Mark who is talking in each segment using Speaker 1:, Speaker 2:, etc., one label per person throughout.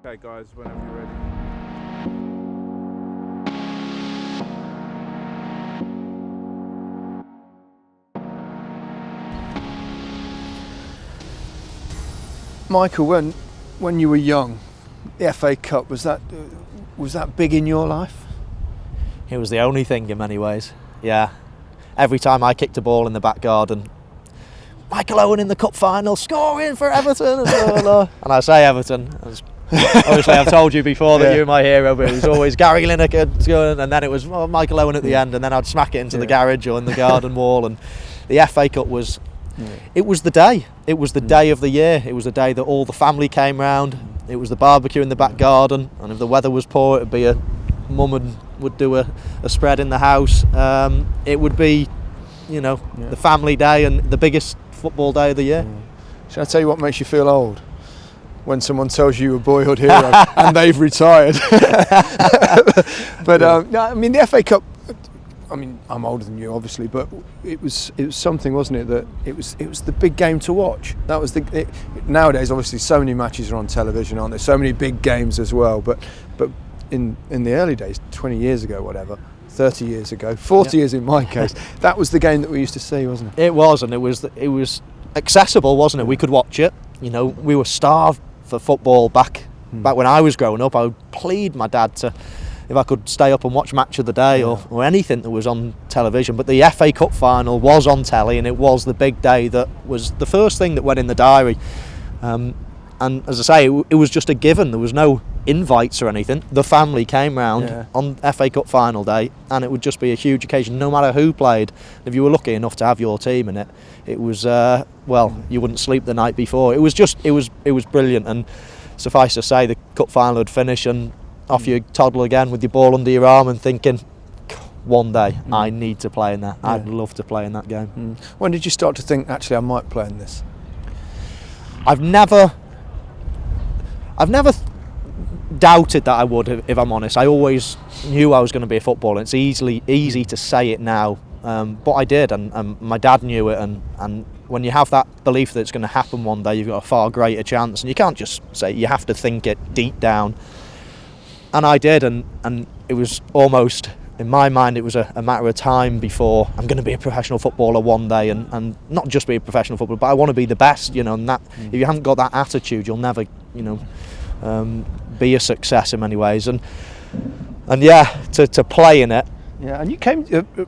Speaker 1: Okay, guys, whenever you're ready.
Speaker 2: Michael, when you were young, the FA Cup, was that big in your life?
Speaker 3: It was the only thing in many ways. Yeah. Every time I kicked a ball in the back garden, Michael Owen in the cup final, scoring for Everton. And I say Everton. Obviously, I've told you before that you're my hero, but it was always Gary Lineker, and then it was Michael Owen at the end, and then I'd smack it into the garage or in the garden wall. And the FA Cup was, it was the day. It was the day of the year. It was the day that all the family came round. It was the barbecue in the back garden, and if the weather was poor, it'd be Mum would do a spread in the house. It would be, the family day and the biggest football day of the year.
Speaker 2: Shall I tell you what makes you feel old? When someone tells you you're a boyhood hero and they've retired. But no, I mean, the FA Cup, I mean, I'm older than you obviously, but it was something, wasn't it, that it was the big game to watch. That was nowadays obviously so many matches are on television, aren't there? So many big games as well, but in the early days, 20 years ago, whatever, 30 years ago, 40 years in my case, that was the game that we used to see, wasn't it?
Speaker 3: It was, and it was accessible, wasn't it? We could watch it. We were starved for football back when I was growing up. I would plead my dad to, if I could stay up and watch Match of the Day or anything that was on television. But the FA Cup final was on telly, and it was the big day that was the first thing that went in the diary. And as I say, it was just a given. There was no invites or anything. The family came round on FA Cup final day, and it would just be a huge occasion, no matter who played. If you were lucky enough to have your team in it, it was you wouldn't sleep the night before. It was brilliant. And suffice to say, the cup final would finish, and off you toddle again with your ball under your arm and thinking, one day I need to play in that. I'd love to play in that game.
Speaker 2: When did you start to think, actually, I might play in this?
Speaker 3: I've never doubted that I would, if I'm honest. I always knew I was going to be a footballer. It's easy to say it now, but I did, and my dad knew it, and when you have that belief that it's going to happen one day, you've got a far greater chance, and you can't just say, you have to think it deep down. And I did, and it was almost, in my mind, it was a matter of time before I'm going to be a professional footballer one day, and not just be a professional footballer, but I want to be the best, and that if you haven't got that attitude, you'll never, be a success in many ways. And to play in it.
Speaker 2: Yeah, and you came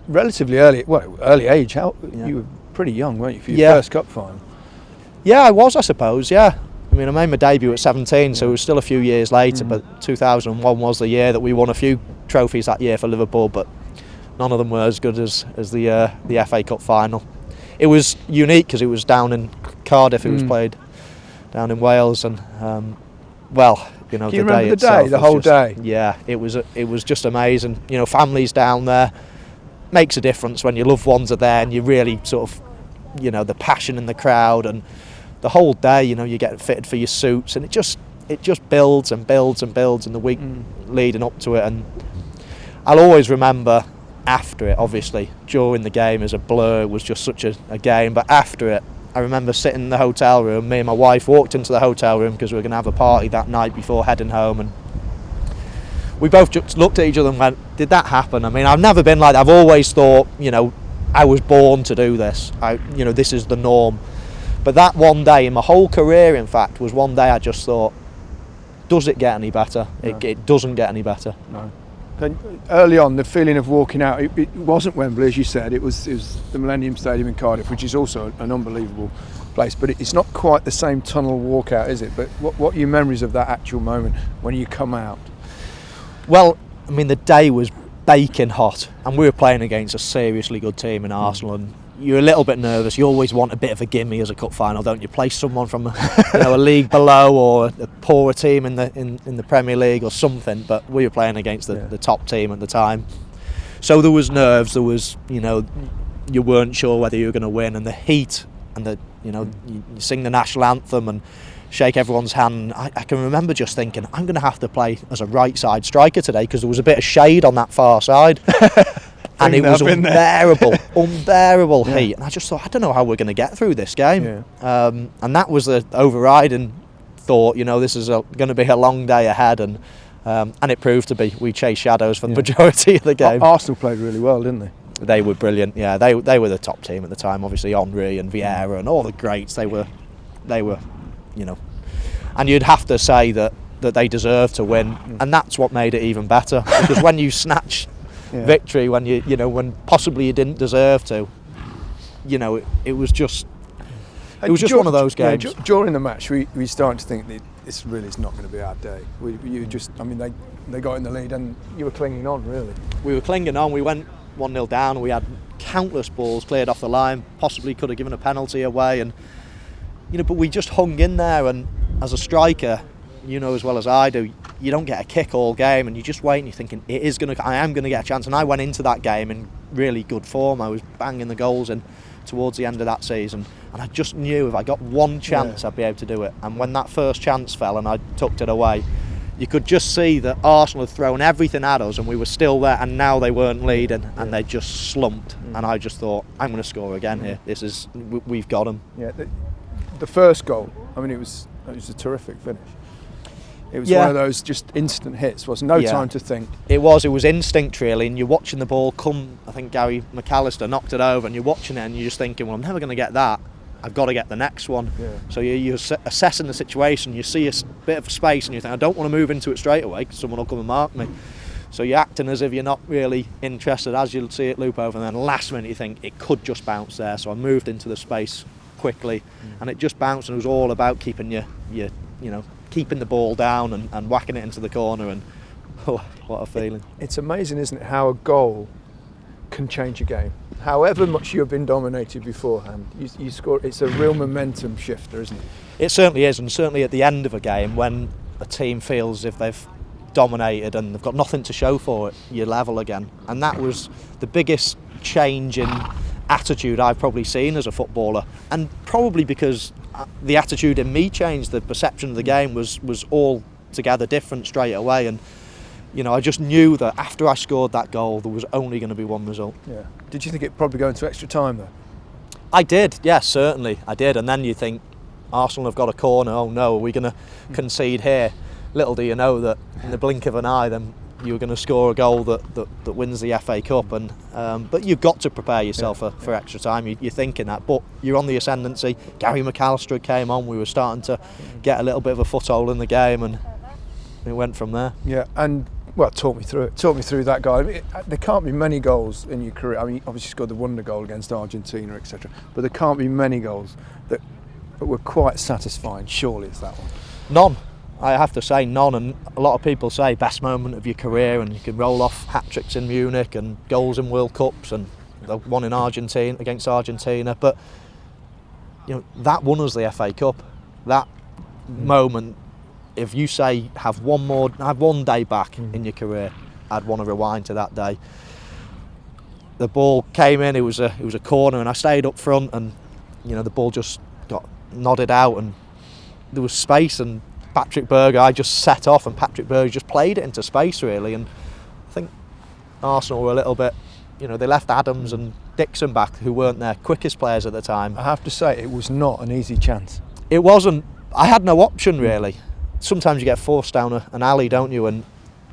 Speaker 2: relatively early age. You were pretty young, weren't you, for your first cup final?
Speaker 3: Yeah, I was, I suppose, yeah. I mean, I made my debut at 17, so it was still a few years later, but 2001 was the year that we won a few trophies that year for Liverpool, but none of them were as good as the FA Cup final. It was unique because it was down in Cardiff. It was played down in Wales, and
Speaker 2: Can you remember the day, the whole day?
Speaker 3: Yeah, it was just amazing. Families down there, makes a difference when your loved ones are there, and you really sort of, the passion in the crowd, and the whole day, you get fitted for your suits, and it just builds and builds and builds in the week leading up to it. And I'll always remember after it, obviously during the game as a blur, it was just such a game, but after it, I remember sitting in the hotel room. Me and my wife walked into the hotel room because we were going to have a party that night before heading home, and we both just looked at each other and went, did that happen? I mean, I've never been like that. I've always thought, I was born to do this. This is the norm. But that one day in my whole career, in fact, was one day I just thought, does it get any better? No. It doesn't get any better.
Speaker 2: No. And early on, the feeling of walking out, it wasn't Wembley, as you said. It was the Millennium Stadium in Cardiff, which is also an unbelievable place. But it's not quite the same tunnel walkout, is it? But what are your memories of that actual moment when you come out?
Speaker 3: Well, I mean, the day was baking hot, and we were playing against a seriously good team in Arsenal, and you're a little bit nervous. You always want a bit of a gimme as a cup final, don't you? Play someone from a league below, or a poorer team in the Premier League or something. But we were playing against the top team at the time, so there was nerves. There was, you weren't sure whether you were going to win, and the heat, and you sing the national anthem and shake everyone's hand. I can remember just thinking, I'm going to have to play as a right side striker today because there was a bit of shade on that far side. And it was unbearable heat. And I just thought, I don't know how we're going to get through this game. And that was the overriding thought, this is going to be a long day ahead, and it proved to be. We chased shadows for the majority of the game.
Speaker 2: Arsenal played really well, didn't they?
Speaker 3: They were brilliant. Yeah, they were the top team at the time. Obviously, Henry and Vieira and all the greats. They were, and you'd have to say that they deserved to win, and that's what made it even better. Because when you snatch victory, when when possibly you didn't deserve to, it was just one of those games.
Speaker 2: During the match, we started to think that this really is not going to be our day. They got in the lead, and you were clinging on, really.
Speaker 3: We were clinging on. We went 1-0 down. We had countless balls cleared off the line. Possibly could have given a penalty away, and but we just hung in there. And as a striker, as well as I do, you don't get a kick all game, and you just wait and you're thinking I am going to get a chance. And I went into that game in really good form. I was banging the goals in towards the end of that season, and I just knew if I got one chance I'd be able to do it. And when that first chance fell and I tucked it away, you could just see that Arsenal had thrown everything at us, and we were still there, and now they weren't leading, and they just slumped. And I just thought, I'm going to score again here. We've got them.
Speaker 2: Yeah, the first goal, it was a terrific finish. It was one of those just instant hits, wasn't no time to think. It was
Speaker 3: instinct really, and you're watching the ball come. I think Gary McAllister knocked it over, and you're watching it and you're just thinking, well, I'm never going to get that. I've got to get the next one. Yeah. So you're assessing the situation, you see a bit of space and you think, I don't want to move into it straight away because someone will come and mark me. So you're acting as if you're not really interested as you'll see it loop over, and then last minute you think it could just bounce there. So I moved into the space quickly and it just bounced, and it was all about keeping keeping the ball down and whacking it into the corner, and what a feeling.
Speaker 2: It's amazing, isn't it, how a goal can change a game. However much you've been dominated beforehand, you score. It's a real momentum shifter, isn't it?
Speaker 3: It certainly is, and certainly at the end of a game when a team feels as if they've dominated and they've got nothing to show for it, you're level again. And that was the biggest change in attitude I've probably seen as a footballer, and probably because the attitude in me changed. The perception of the game was altogether different straight away, and I just knew that after I scored that goal there was only going to be one result.
Speaker 2: Yeah. Did you think it'd probably go into extra time though?
Speaker 3: I did, yes, certainly I did. And then you think, Arsenal have got a corner, oh no, are we going to concede here? Little do you know that in the blink of an eye then you're going to score a goal that wins the FA Cup, and but you've got to prepare yourself for extra time. You're thinking that, but you're on the ascendancy. Gary McAllister came on, we were starting to get a little bit of a foothold in the game, and it went from there.
Speaker 2: Yeah, and talk me through it. Talk me through that goal. There can't be many goals in your career. Obviously you scored the wonder goal against Argentina, etc. But there can't be many goals that were quite satisfying. Surely it's that one.
Speaker 3: None. I have to say none, and a lot of people say best moment of your career, and you can roll off hat-tricks in Munich and goals in World Cups and the one in Argentina against Argentina, but that won us the FA Cup. That moment, if you say have one day back in your career, I'd want to rewind to that day. The ball came in, it was a corner, and I stayed up front, and the ball just got nodded out, and there was space, and Patrick Berger, I just set off, and Patrick Berger just played it into space really. And I think Arsenal were a little bit, they left Adams and Dixon back, who weren't their quickest players at the time.
Speaker 2: I have to say, it was not an easy chance.
Speaker 3: It wasn't. I had no option really. Sometimes you get forced down an alley, don't you? And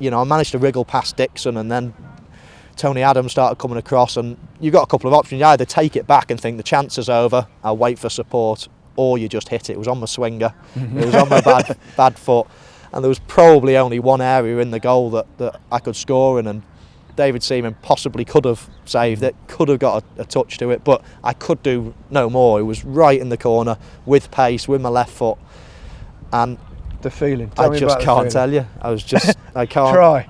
Speaker 3: I managed to wriggle past Dixon, and then Tony Adams started coming across, and you've got a couple of options. You either take it back and think the chance is over, I'll wait for support, or you just hit it. It was on my swinger, it was on my bad foot, and there was probably only one area in the goal that I could score in, and David Seaman possibly could have saved it, could have got a touch to it, but I could do no more. It was right in the corner with pace, with my left foot, and
Speaker 2: the feeling.
Speaker 3: I just can't tell you. I can't.
Speaker 2: Try.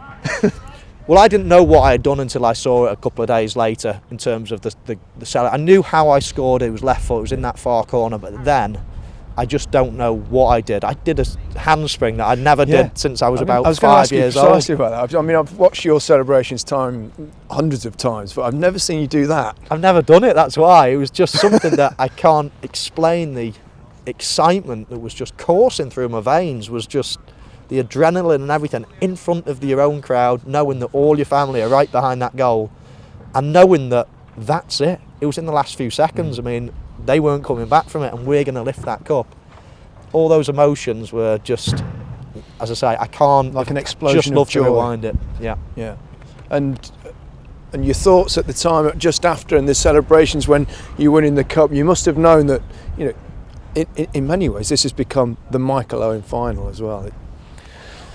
Speaker 3: Well, I didn't know what I had done until I saw it a couple of days later in terms of the cell. I knew how I scored it. It was left foot, it was in that far corner, but then I just don't know what I did. I did a handspring that I never did since I was about 5 years old.
Speaker 2: I was going to ask you precisely about that. I've watched your celebrations hundreds of times, but I've never seen you do that.
Speaker 3: I've never done it, that's why. It was just something that I can't explain. The excitement that was just coursing through my veins was just the adrenaline and everything in front of your own crowd, knowing that all your family are right behind that goal, and knowing that that's it. It was in the last few seconds. I mean, they weren't coming back from it, and we're going to lift that cup. all those emotions were just, as I say, I can't
Speaker 2: Like an explosion
Speaker 3: just love
Speaker 2: of joy.
Speaker 3: to rewind it. Yeah.
Speaker 2: Yeah. And your thoughts at the time, just after, and the celebrations when you win in the cup, you must have known that, you know, in many ways this has become the Michael Owen final as well.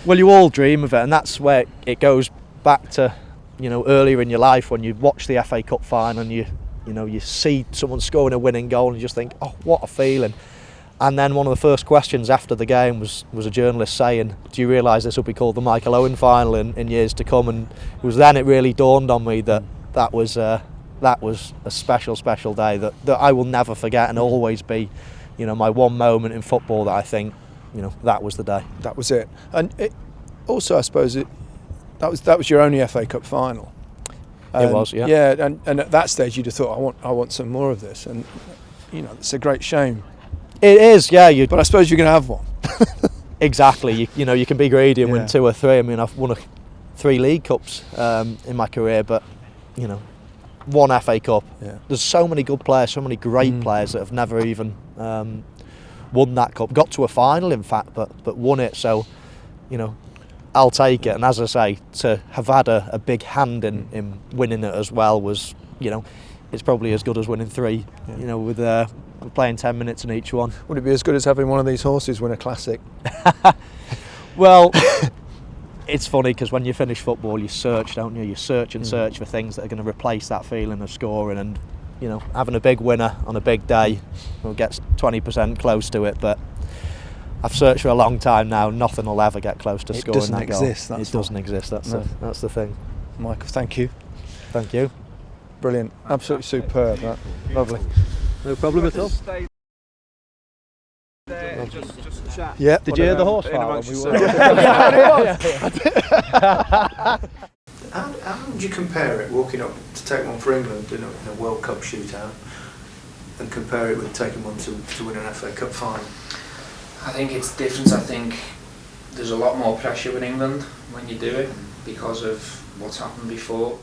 Speaker 3: Well, you all dream of it, and that's where it goes back to, you know, earlier in your life when you watch the FA Cup final and you see someone scoring a winning goal and you just think, oh, what a feeling. And then one of the first questions after the game was a journalist saying, do you realise this will be called the Michael Owen final in years to come? And it was then it really dawned on me that was a special day that I will never forget and always be, you know, my one moment in football that I think, you know, that was the day.
Speaker 2: That was it. And it, also, I suppose that was your only FA Cup final.
Speaker 3: It was, yeah.
Speaker 2: Yeah, and at that stage you'd have thought, I want some more of this, and you know, it's a great shame.
Speaker 3: It is, yeah.
Speaker 2: But I suppose you're going to have one.
Speaker 3: Exactly. You know, you can be greedy and
Speaker 2: Yeah.
Speaker 3: win 2 or 3. I mean, I've won 3 League Cups in my career, but you know, 1 FA Cup.
Speaker 2: Yeah.
Speaker 3: There's so many good players, so many great players that have never even won that cup. Got to a final, in fact, but won it. So, you know, I'll take it. And as I say, to have had a big hand in winning it as well was, you know, it's probably as good as winning 3.
Speaker 2: Yeah.
Speaker 3: You know, with playing 10 minutes in each one.
Speaker 2: Would it be as good as having one of these horses win a classic?
Speaker 3: Well, it's funny because when you finish football, you search, don't you? You search and search for things that are going to replace that feeling of scoring, and you know, having a big winner on a big day, well, gets 20% close to it. But I've searched for a long time now. Nothing will ever get close to scoring that goal.
Speaker 2: It
Speaker 3: doesn't exist. That's the thing.
Speaker 2: Michael, thank you.
Speaker 3: Thank you.
Speaker 2: Brilliant. Absolutely superb. That. Lovely.
Speaker 3: No problem at all.
Speaker 1: Just chat.
Speaker 2: Yeah.
Speaker 3: Did you hear the horse
Speaker 1: In
Speaker 3: fire?
Speaker 1: amongst
Speaker 3: when we
Speaker 2: How would you compare it, walking up to take one for England in a World Cup shootout, and compare it with taking one to win an FA Cup final?
Speaker 4: I think it's different. I think there's a lot more pressure with England when you do it because of what's happened before.